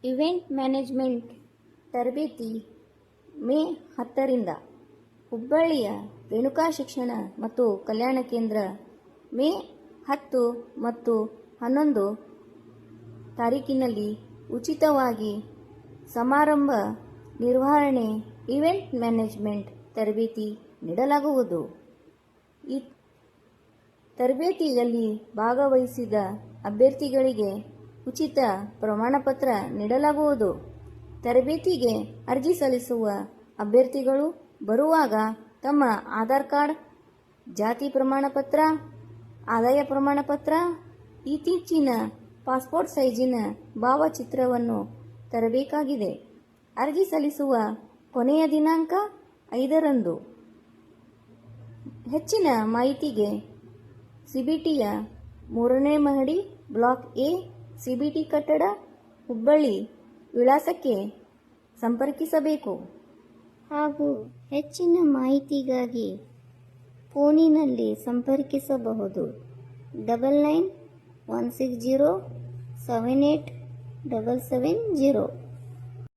Event management ತರಬೇತಿ ಮೇ 10ರಿಂದ ಹುಬ್ಬಳ್ಳಿಯ ರೇಣುಕಾ ಶಿಕ್ಷಣ ಮತ್ತು ಕಲ್ಯಾಣ ಕೇಂದ್ರ ಮೇ 10 ಮತ್ತು 11 ತಾರೀಕಿನಲ್ಲಿ ಉಚಿತವಾಗಿ ಸಮಾರಂಭ ನಿರ್ವಹಣೆ ಇವೆಂಟ್ ಮ್ಯಾನೇಜ್ಮೆಂಟ್ ತರಬೇತಿ ನೀಡಲಾಗುವುದು. ಈ ತರಬೇತಿಯಲ್ಲಿ ಭಾಗವಹಿಸಿದ ಅಭ್ಯರ್ಥಿಗಳಿಗೆ ಉಚಿತ ಪ್ರಮಾಣಪತ್ರ ನೀಡಲಾಗುವುದು. ತರಬೇತಿಗೆ ಅರ್ಜಿ ಸಲ್ಲಿಸುವ ಅಭ್ಯರ್ಥಿಗಳು ಬರುವಾಗ ತಮ್ಮ ಆಧಾರ್ ಕಾರ್ಡ್, ಜಾತಿ ಪ್ರಮಾಣಪತ್ರ, ಆದಾಯ ಪ್ರಮಾಣಪತ್ರ, ಇತ್ತೀಚಿನ ಪಾಸ್ಪೋರ್ಟ್ ಸೈಜಿನ ಭಾವಚಿತ್ರವನ್ನು ತರಬೇಕಾಗಿದೆ. ಅರ್ಜಿ ಸಲ್ಲಿಸುವ ಕೊನೆಯ ದಿನಾಂಕ 5ರಂದು. ಹೆಚ್ಚಿನ ಮಾಹಿತಿಗೆ ಸಿಬಿಟಿಯ 3ನೇ ಮಹಡಿ ಬ್ಲಾಕ್ ಎ ಸಿಬಿಟಿ ಕಟ್ಟಡ ಹುಬ್ಬಳ್ಳಿ ವಿಳಾಸಕ್ಕೆ ಸಂಪರ್ಕಿಸಬೇಕು. ಹಾಗೂ ಹೆಚ್ಚಿನ ಮಾಹಿತಿಗಾಗಿ ಫೋನಿನಲ್ಲಿ ಸಂಪರ್ಕಿಸಬಹುದು. 9916078770.